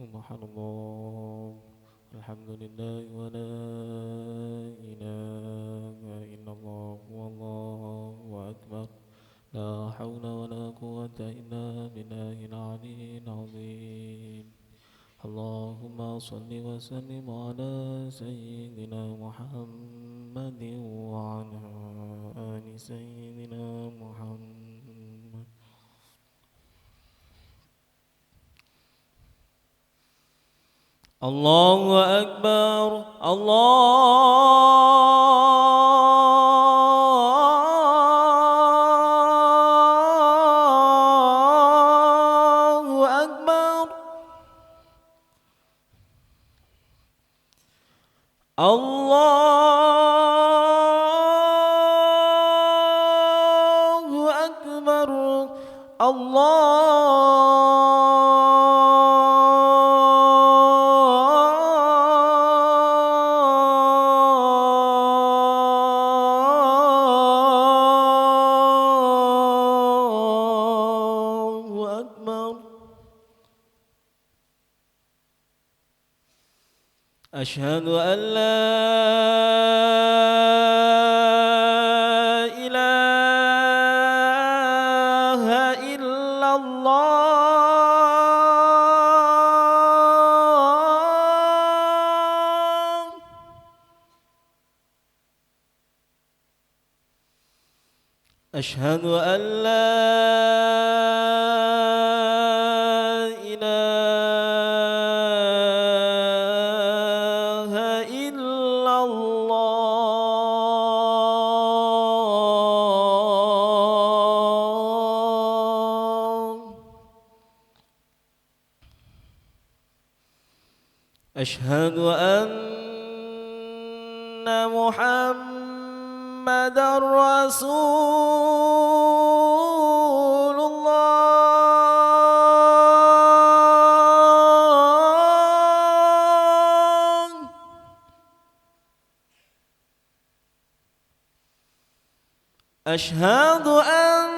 Subhanallah, Alhamdulillah, wa la ilaha illallah, wallahu akbar. La hawla wa la quwwata illa billahil aliyyil azim. Allahumma salli wa sallim ala sayyidina Muhammadin wa ala ali sayyidina Muhammad. Allahu Akbar, Allahu Akbar. Allahu Akbar, Allahu Akbar. Ashhadu an la ilaha illallah. Ashhadu an la ilaha illallah. Ashhadu anna Muhammadar Rasulullah. Ashhadu anna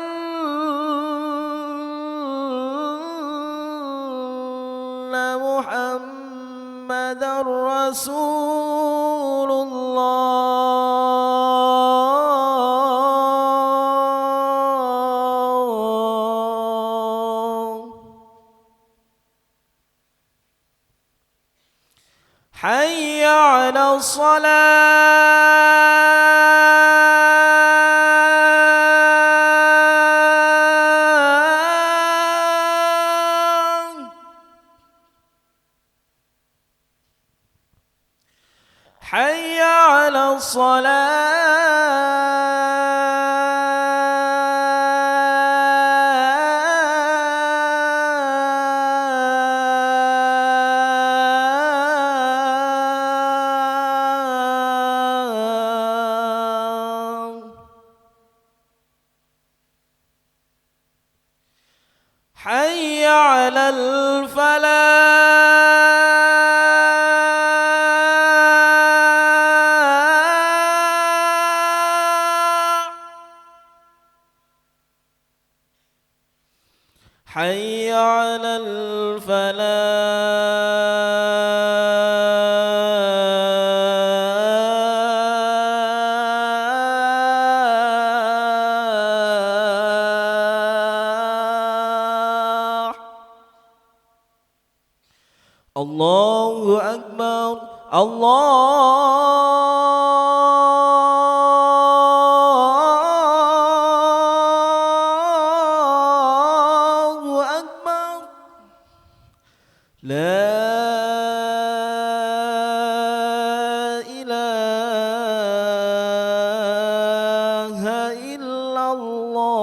Muhammadar Rasulullah. Hayya 'ala shalah. Hayya 'ala salah. Hayya 'alal falah. Hayya 'alal falah. Allahu Akbar, Allahu Akbar. La ilaha illallah.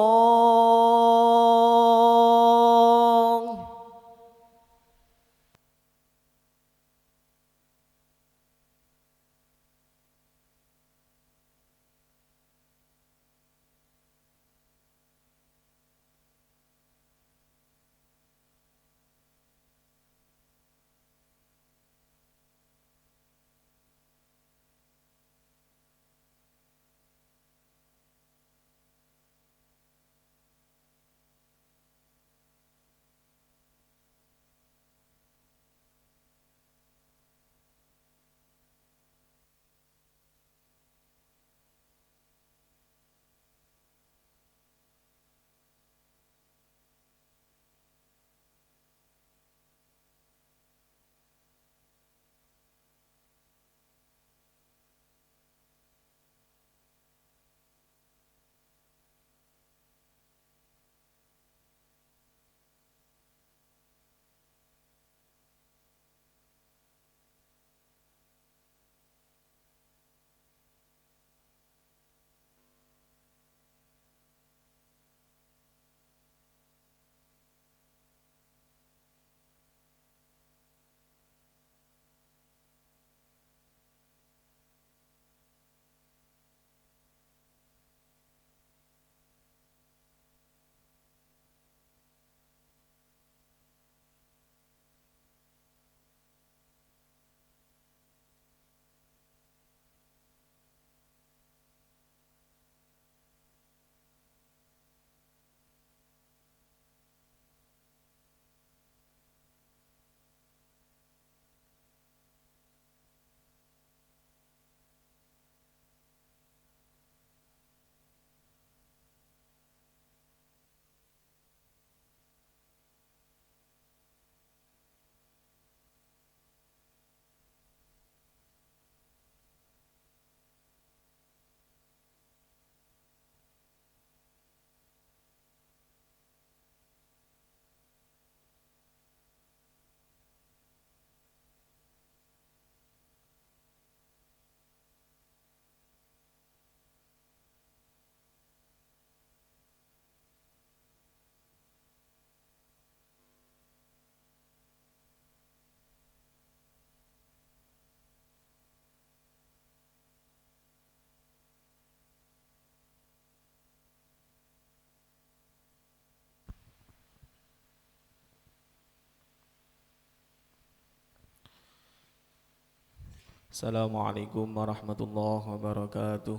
Assalamualaikum warahmatullahi wabarakatuh.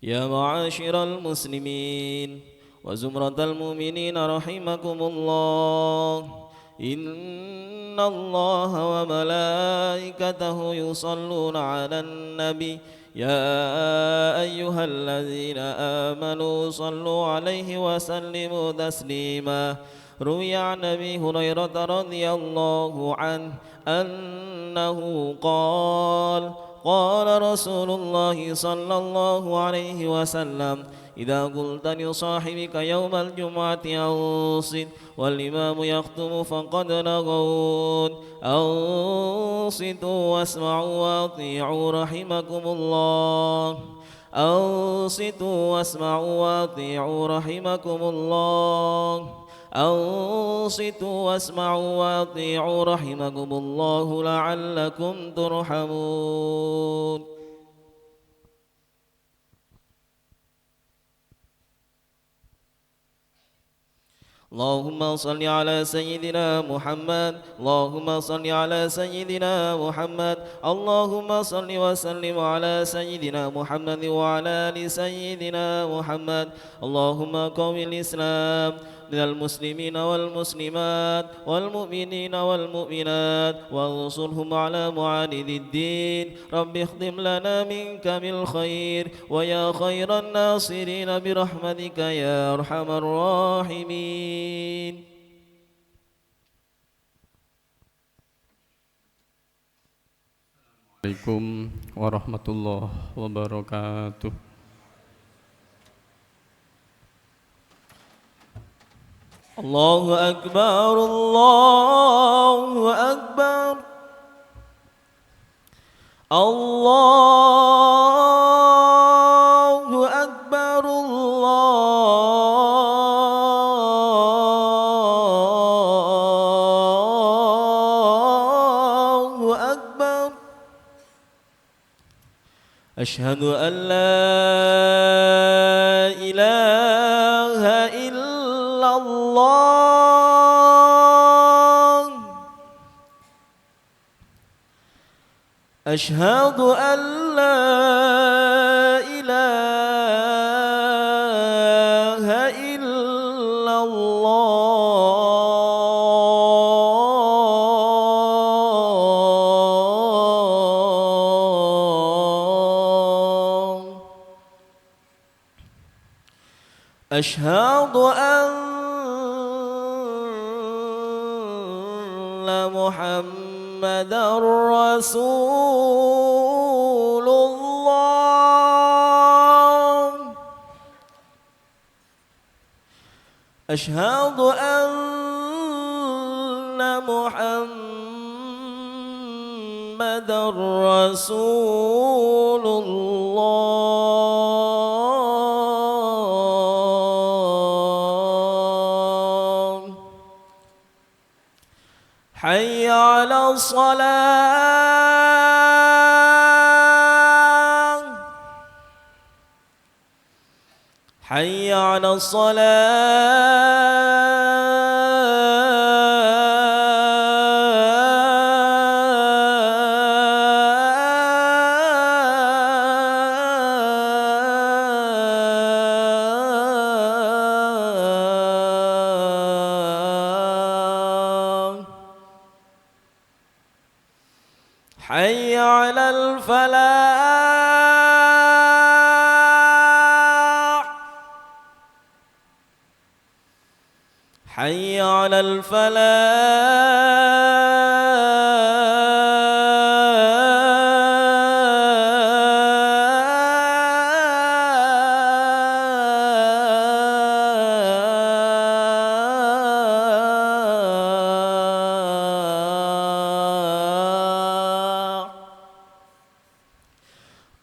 Ya ma'asyiral muslimin wa zumratal mu'minin rahimakumullah. Innallaha wa malaikatahu yusalluna 'alan nabi. Ya ayyuhalladzina amanu sallu 'alaihi wa sallimu taslima. Ruwiya 'an Abi Hurairah radhiyallahu anhu annahu qala قال رسول الله صلى الله عليه وسلم إذا قلت لصاحبك يوم الجمعة أنصت والإمام يخطب فقد لغون أنصتوا واسمعوا وأطيعوا رحمكم الله أنصتوا واسمعوا وأطيعوا رحمكم الله أنصتوا واسمعوا وأطيعوا رحمكم الله لعلكم ترحمون. اللهم صل على سيدنا محمد اللهم صل على سيدنا محمد اللهم صل وسلم على سيدنا محمد وعلى آل سيدنا محمد اللهم قوم الإسلام من المسلمين والمسلمات والمؤمنين والمؤمنات وانصرهم على معاند الدين رب اخدم لنا منك بالخير ويا خير الناصرين برحمتك يا أرحم الراحمين. Assalamualaikum warahmatullahi wabarakatuh. Allahu Akbar, Allahu Akbar, Allahu Akbar, Allahu Akbar. Ashhadu an la ilaha illallah. Ashhadu an la ilaha illallah. Ashhadu anna Muhammadar Rasulullah. Ashhadu anna Muhammadar Rasulullah. Hayya 'ala shalah. Hayya 'ala shalah. Hayya 'alal falah. Hayya 'alal falah.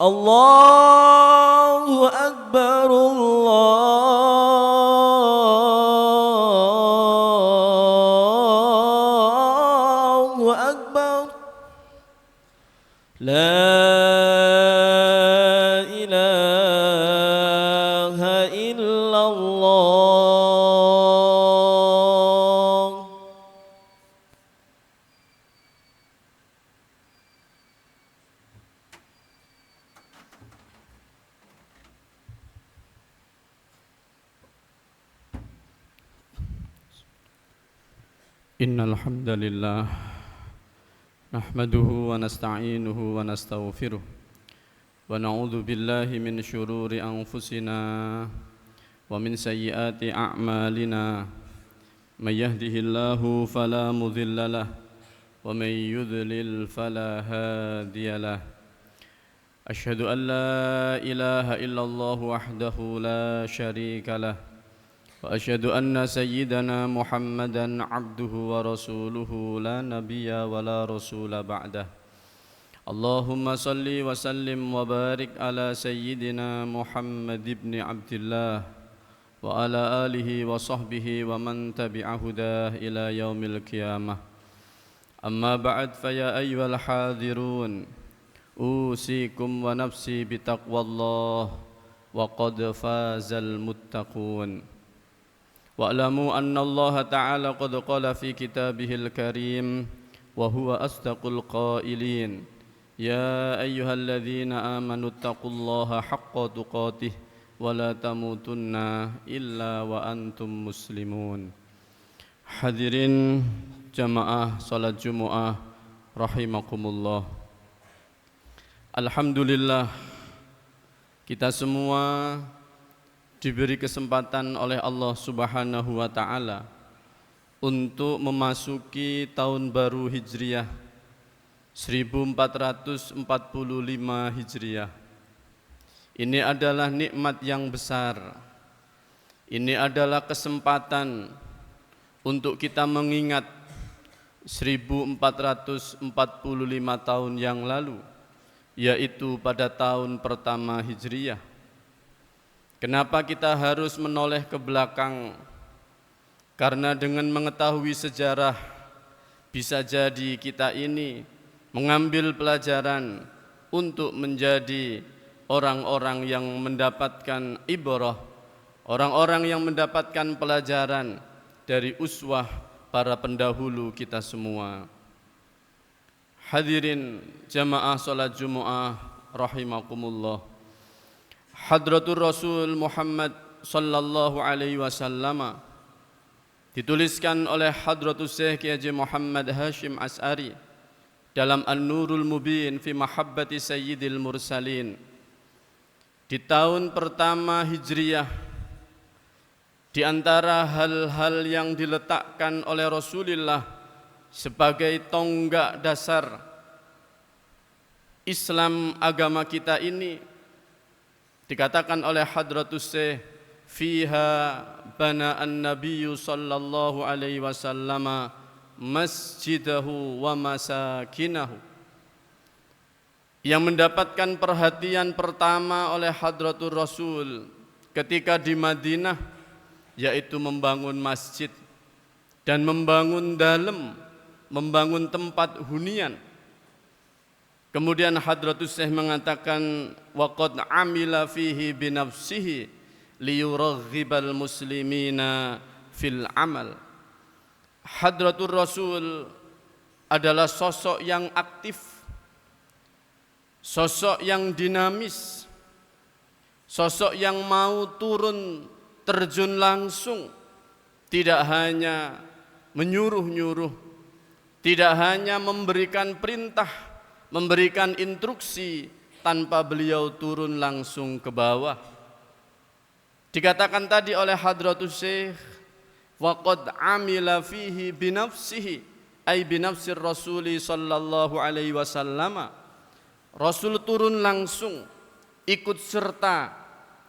Allahu Akbar, Allahu Akbar. La ilaha illallah. Innal hamdalillah nahmaduhu wa nasta'inuhu wa nastaghfiruh wa na'udzu billahi min syururi anfusina wa min sayyiati a'malina may yahdihillahu fala mudilla lahu wa may yudlil fala hadiya lahu asyhadu an la ilaha illallah wahdahu la syarika lahu wa asyhadu anna sayyidana Muhammadan abduhu wa rasuluhu la nabiyya wa la rasula ba'dah. Allahumma salli wa sallim wa barik ala sayyidina Muhammad ibn Abdillah wa ala alihi wa sahbihi wa man tabi'a hudah ila yaumil qiyamah. Amma ba'd fa ya ayyuhal hadirun usikum wa nafsi bitaqwallah wa qad fazal muttaqun. Wa'lamu anna Allah ta'ala qad qala fi kitabihil karim wa huwa asdaqul qailin ya ayyuhalladzina amanu taqullaha haqqa tuqatih wa la tamutunna illa wa antum muslimun. Hadirin jamaah salat Jumat rahimakumullah. Alhamdulillah kita semua diberi kesempatan oleh Allah Subhanahu wa Ta'ala untuk memasuki tahun baru Hijriah 1445 Hijriah. Ini adalah nikmat yang besar. Ini adalah kesempatan untuk kita mengingat 1445 tahun yang lalu, yaitu pada tahun pertama Hijriah. Kenapa kita harus menoleh ke belakang? Karena dengan mengetahui sejarah, bisa jadi kita ini mengambil pelajaran untuk menjadi orang-orang yang mendapatkan ibrah, orang-orang yang mendapatkan pelajaran dari uswah para pendahulu kita semua. Hadirin jamaah salat Jumat rahimakumullah. Hadratur Rasul Muhammad sallallahu alaihi wasallam dituliskan oleh Hadratus Syekh Haji Muhammad Hashim As'ari dalam An-Nurul Mubin fi Mahabbati Sayyidil Mursalin. Di tahun pertama Hijriah, di antara hal-hal yang diletakkan oleh Rasulullah sebagai tonggak dasar Islam agama kita ini, dikatakan oleh Hadratus Syekh, fiha bana an-nabiyyu sallallahu alaihi wasallam masjidahu wa masakinahu. Yang mendapatkan perhatian pertama oleh Hadratur Rasul ketika di Madinah, yaitu membangun masjid dan membangun dalem, membangun tempat hunian. Kemudian Hadratus Syekh mengatakan waqad amila fihi binafsihi liyuraghibal muslimina fil amal. Hadratur Rasul adalah sosok yang aktif, sosok yang dinamis, sosok yang mau turun terjun langsung, tidak hanya menyuruh-nyuruh, tidak hanya memberikan perintah, memberikan instruksi tanpa beliau turun langsung ke bawah. Dikatakan tadi oleh Hadratus Syekh waqad amila fihi binafsihi ay binafsir Rasuli sallallahu alaihi wasallam. Rasul turun langsung ikut serta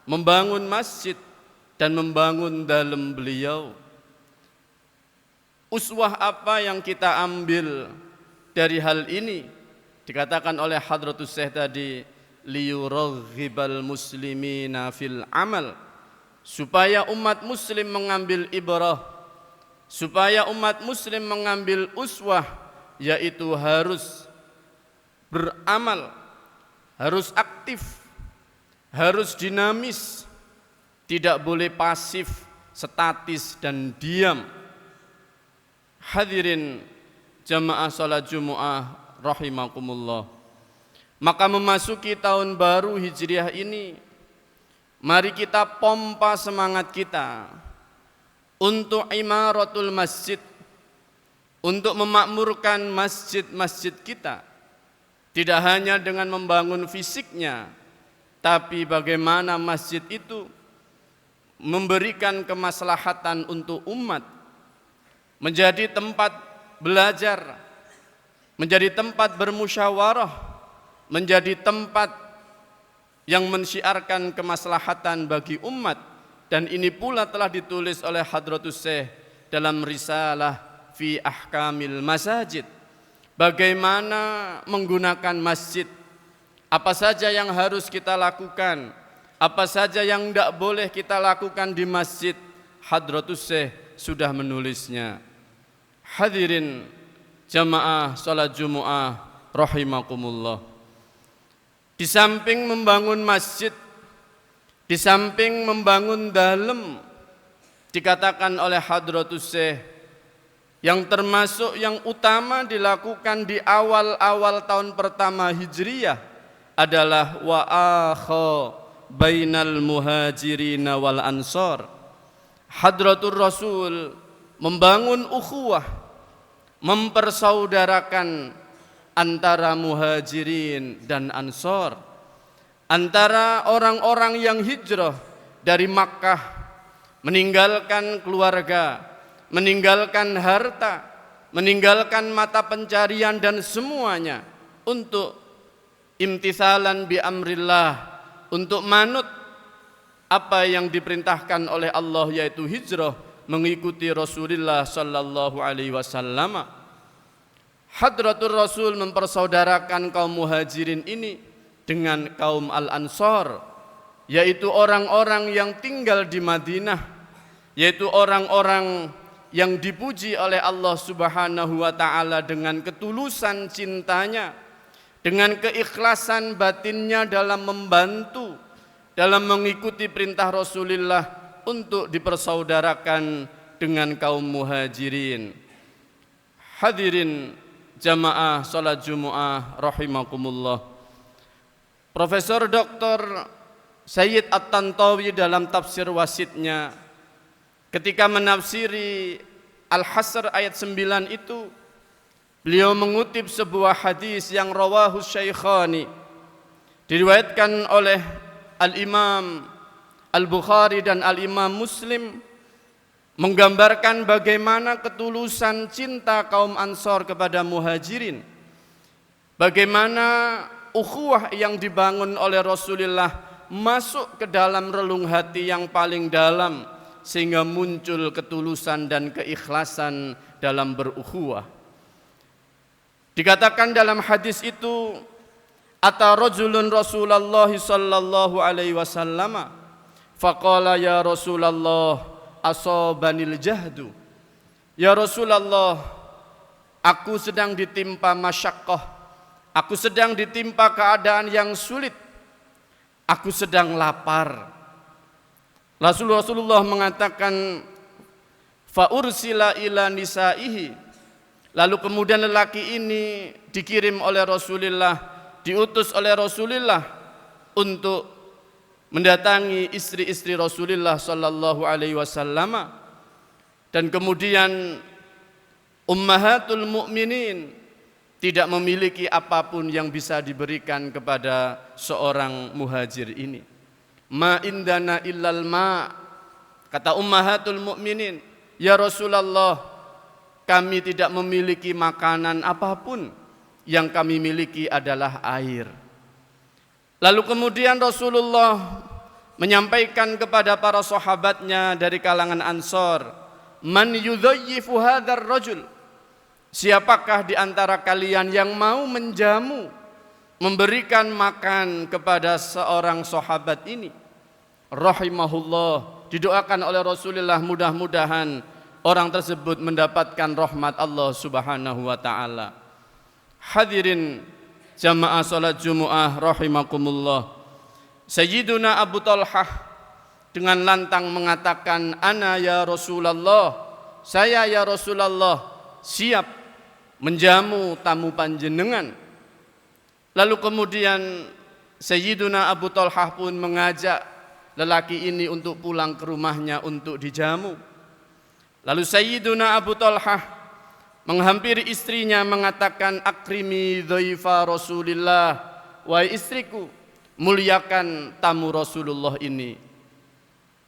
membangun masjid dan membangun dalem beliau. Uswah apa yang kita ambil dari hal ini? Dikatakan oleh Hadratus Syekh tadi liyuraghibal muslimina fil amal, supaya umat muslim mengambil ibrah, supaya umat muslim mengambil uswah, yaitu harus beramal, harus aktif, harus dinamis, tidak boleh pasif, statis dan diam. Hadirin jamaah salat Jumat rahimakumullah. Maka memasuki tahun baru Hijriah ini, mari kita pompa semangat kita untuk imaratul masjid, untuk memakmurkan masjid-masjid kita, tidak hanya dengan membangun fisiknya, tapi bagaimana masjid itu memberikan kemaslahatan untuk umat, menjadi tempat belajar, menjadi tempat bermusyawarah, menjadi tempat yang mensyiarkan kemaslahatan bagi umat. Dan ini pula telah ditulis oleh Hadratus Syekh dalam risalah fi ahkamil masajid, bagaimana menggunakan masjid, apa saja yang harus kita lakukan, apa saja yang tidak boleh kita lakukan di masjid. Hadratus Syekh sudah menulisnya. Hadirin jamaah salat Jumat rahimakumullah. Di samping membangun masjid, di samping membangun dalem, dikatakan oleh Hadratus Syekh, yang termasuk yang utama dilakukan di awal-awal tahun pertama Hijriyah adalah wa akha bainal muhajirin wal ansor. Hadratur Rasul membangun ukhuwah, mempersaudarakan antara muhajirin dan ansor, antara orang-orang yang hijrah dari Makkah, meninggalkan keluarga, meninggalkan harta, meninggalkan mata pencarian dan semuanya untuk imtithalan bi amrillah, untuk manut apa yang diperintahkan oleh Allah, yaitu hijrah, mengikuti Rasulullah sallallahu alaihi wasallam. Hadratur Rasul mempersaudarakan kaum muhajirin ini dengan kaum al-ansor, yaitu orang-orang yang tinggal di Madinah, yaitu orang-orang yang dipuji oleh Allah Subhanahu wa ta'ala dengan ketulusan cintanya, dengan keikhlasan batinnya dalam membantu, dalam mengikuti perintah Rasulullah untuk dipersaudarakan dengan kaum muhajirin. Hadirin jamaah salat Jumat rahimakumullah. Profesor Dr. Sayyid At-Tantawi dalam tafsir wasitnya ketika menafsiri Al-Hasr ayat 9 itu, beliau mengutip sebuah hadis yang rawahu Syaikhani, diriwayatkan oleh Al-Imam Al-Bukhari dan Al-Imam Muslim, menggambarkan bagaimana ketulusan cinta kaum Ansor kepada muhajirin, bagaimana ukhuwah yang dibangun oleh Rasulullah masuk ke dalam relung hati yang paling dalam, sehingga muncul ketulusan dan keikhlasan dalam berukhuwah. Dikatakan dalam hadis itu, ata rajulun Rasulullah sallallahu alaihi wasallam faqala ya Rasulullah asabanil jahdu. Ya Rasulullah, aku sedang ditimpa masyaqqah, aku sedang ditimpa keadaan yang sulit, aku sedang lapar. Rasulullah mengatakan fa ursila ila nisaihi, lalu kemudian lelaki ini dikirim oleh Rasulullah, diutus oleh Rasulullah untuk mendatangi istri-istri Rasulullah sallallahu alaihi wasallam. Dan kemudian ummahatul mukminin tidak memiliki apapun yang bisa diberikan kepada seorang muhajir ini. Ma indana illal ma, kata ummahatul mukminin, ya Rasulullah, kami tidak memiliki makanan apapun, yang kami miliki adalah air. Lalu kemudian Rasulullah menyampaikan kepada para sahabatnya dari kalangan Ansor, man yudhayyifu hadzal rajul, siapakah di antara kalian yang mau menjamu, memberikan makan kepada seorang sahabat ini. Rahimahullah, didoakan oleh Rasulullah, mudah-mudahan orang tersebut mendapatkan rahmat Allah Subhanahu wa ta'ala. Hadirin jamaah salat Jumat rahimakumullah. Sayyiduna Abu Talhah dengan lantang mengatakan, ana ya Rasulullah, saya ya Rasulullah siap menjamu tamu panjenengan. Lalu kemudian Sayyiduna Abu Talhah pun mengajak lelaki ini untuk pulang ke rumahnya untuk dijamu. Lalu Sayyiduna Abu Talhah menghampiri istrinya mengatakan, akrimi dhaifa Rasulillah, wahai istriku, muliakan tamu Rasulullah ini.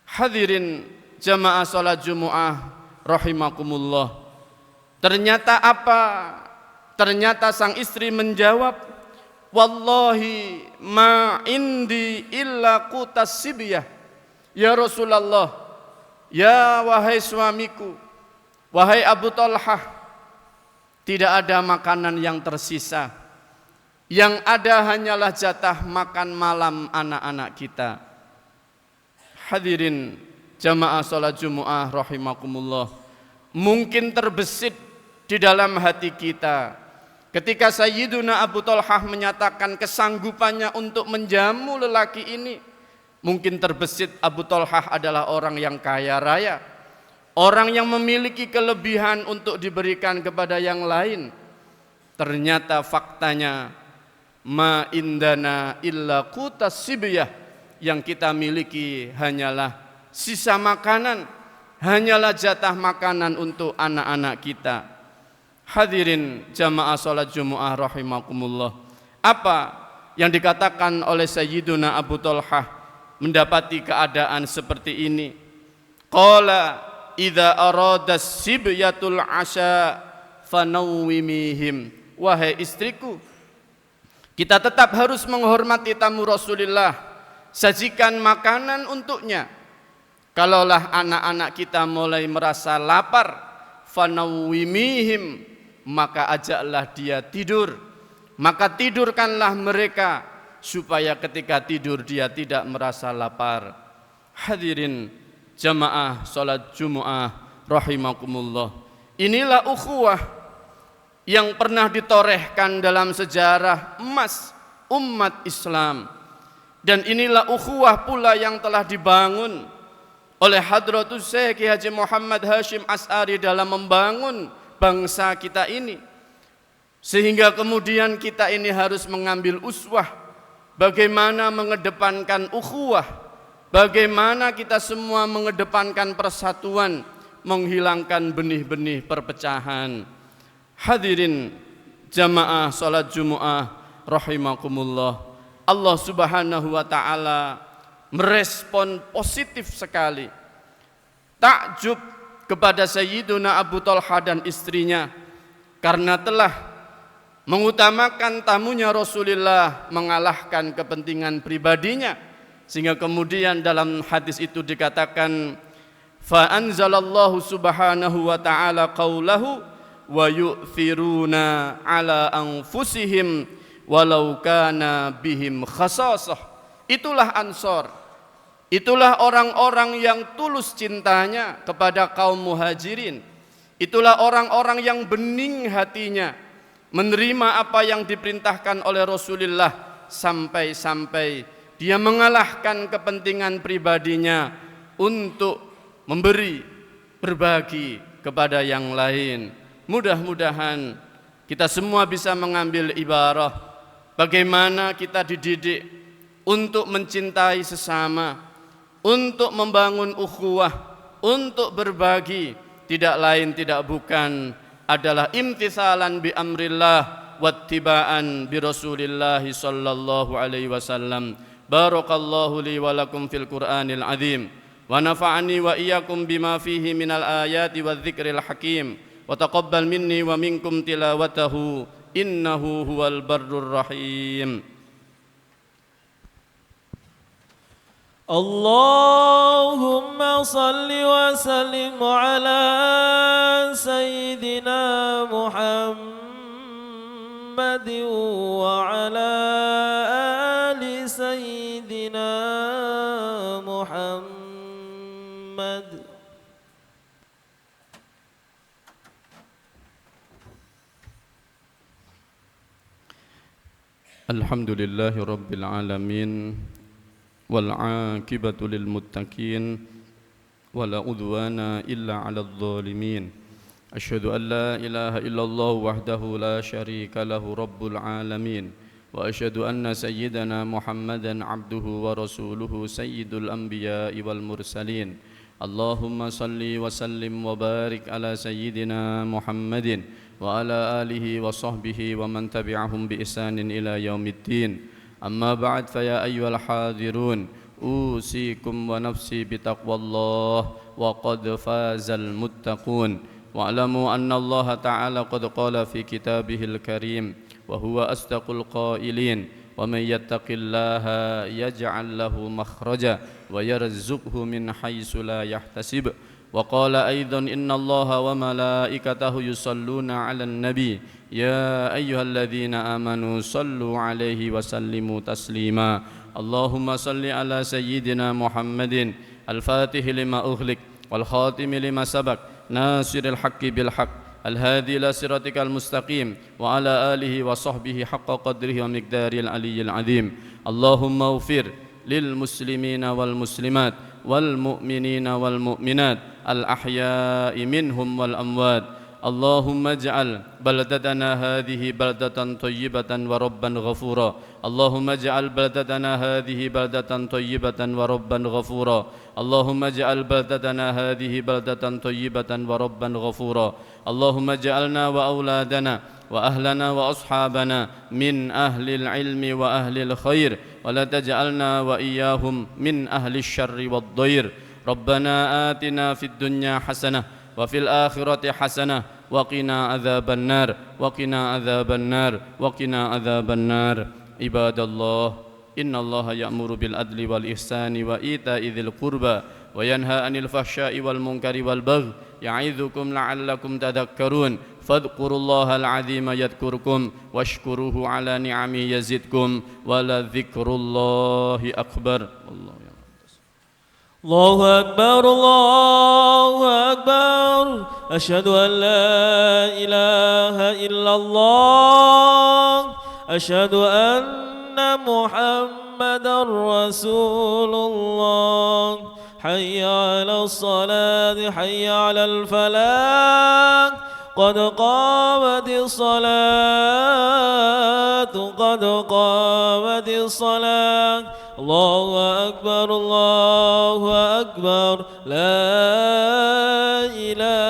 Hadirin jamaah salat Jumat rahimakumullah. Ternyata apa? Ternyata sang istri menjawab, wallahi ma indi illa qutas sibyah. Ya Rasulullah, ya wahai suamiku, wahai Abu Talhah, tidak ada makanan yang tersisa. Yang ada hanyalah jatah makan malam anak-anak kita. Hadirin jamaah salat Jumat rahimakumullah. Mungkin terbesit di dalam hati kita ketika Sayyiduna Abu Talhah menyatakan kesanggupannya untuk menjamu lelaki ini. Mungkin terbesit Abu Talhah adalah orang yang kaya raya, orang yang memiliki kelebihan untuk diberikan kepada yang lain. Ternyata faktanya, ma indana illa qutas sibyah, yang kita miliki hanyalah sisa makanan, hanyalah jatah makanan untuk anak-anak kita. Hadirin jamaah salat Jumat rahimakumullah. Apa yang dikatakan oleh Sayyiduna Abu Talhah mendapati keadaan seperti ini? Qala idza arada sibyatul asya fanawwimihim. Wahai istriku, kita tetap harus menghormati tamu Rasulullah, sajikan makanan untuknya. Kalaulah anak-anak kita mulai merasa lapar, fanawwimihim, maka ajaklah dia tidur. Maka tidurkanlah mereka supaya ketika tidur dia tidak merasa lapar. Hadirin jamaah salat Jumat rahimakumullah. Inilah ukhuwah yang pernah ditorehkan dalam sejarah emas umat Islam. Dan inilah ukhuwah pula yang telah dibangun oleh Hadratus Syekh Haji Muhammad Hashim As'ari dalam membangun bangsa kita ini. Sehingga kemudian kita ini harus mengambil uswah, bagaimana mengedepankan ukhuwah, bagaimana kita semua mengedepankan persatuan, menghilangkan benih-benih perpecahan. Hadirin jamaah salat Jumat rahimakumullah. Allah Subhanahu wa taala merespon positif sekali, takjub kepada Sayyiduna Abu Talhah dan istrinya karena telah mengutamakan tamunya Rasulullah mengalahkan kepentingan pribadinya. Sehingga kemudian dalam hadis itu dikatakan, fa anzalallahu subhanahu wa ta'ala qawlahu wa yu'thiruna ala anfusihim walau kana bihim khasasah. Itulah Ansor, itulah orang-orang yang tulus cintanya kepada kaum muhajirin. Itulah orang-orang yang bening hatinya, menerima apa yang diperintahkan oleh Rasulullah, sampai-sampai dia mengalahkan kepentingan pribadinya untuk memberi, berbagi kepada yang lain. Mudah-mudahan kita semua bisa mengambil ibarah bagaimana kita dididik untuk mencintai sesama, untuk membangun ukhuwah, untuk berbagi. Tidak lain tidak bukan adalah imtithalan bi amrillah wattiba'an bi Rasulillah sallallahu alaihi wasallam. Barakallahu li wa lakum fil Qur'anil azim wa nafa'ani wa iyyakum bima fihi minal ayati wadh-dhikril hakim wa taqabbal minni wa minkum tilawatahu innahu huwal barrur rahim. Allahumma salli wa sallim ala Sayyidina Muhammad wa ala ali Sayyidina Muhammad. Alhamdulillahi rabbil alamin wal aqibatu lil muttaqin wala udwana illa 'alal zalimin. Asyhadu an la ilaha illallah wahdahu la syarika lahu rabbul alamin wa asyhadu anna sayyidana Muhammadan 'abduhu wa rasuluhu sayyidul anbiya'i wal mursalin. Allahumma salli wa sallim wa barik ala sayyidina Muhammadin وعلى آله وصحبه ومن تبعهم بإحسان إلى يوم الدين. أما بعد فيا أيها الحاضرون أوصيكم ونفسي بتقوى الله وقد فاز المتقون. واعلموا أن الله تعالى قد قال في كتابه الكريم وهو أصدق القائلين ومن يتق الله يجعل له مخرجا ويرزقه من حيث لا يحتسب. وقال أيضا إن الله وملائكته يصلون على النبي يا أيها الذين آمنوا صلوا عليه وسلموا تسليما. اللهم صل على سيدنا محمد الفاتح لما أغلق والخاتم لما سبق ناصر الحق بالحق الهادي إلى صراطك المستقيم وعلى آله وصحبه حق قدره ومقداره العلي العظيم. اللهم اغفر للمسلمين والمسلمات والمؤمنين والمؤمنات الأحياء منهم والأموات. اللهم اجعل بلدتنا هذه بلدة طيبة وربا غفورا. اللهم اجعل بلدتنا هذه بلدة طيبة وربا غفورا. اللهم اجعل بلدتنا هذه بلدة طيبة وربا غفورا. اللهم اجعلنا وأولادنا وأهلنا وأصحابنا من أهل العلم وأهل الخير ولا تجعلنا وإياهم من أهل الشر والضير. ربنا آتنا في الدنيا حسنة وفي الآخرة حسنة وقنا عذاب النار وقنا عذاب النار وقنا عذاب النار. عباد الله إن الله يأمر بالعدل والإحسان وإيتاء ذي القربى وينهى عن الفحشاء والمنكر والبغي يعظكم لعلكم تذكرون. فاذكروا الله العظيم يذكركم واشكروه على نعمه يزدكم ولذكر الله أكبر. الله أكبر الله أكبر أشهد أن لا إله إلا الله أشهد أن محمدا رسول الله. حي على الصلاة حي على الفلاح قد قامت الصلاة قد قامت الصلاة. الله أكبر الله أكبر لا إله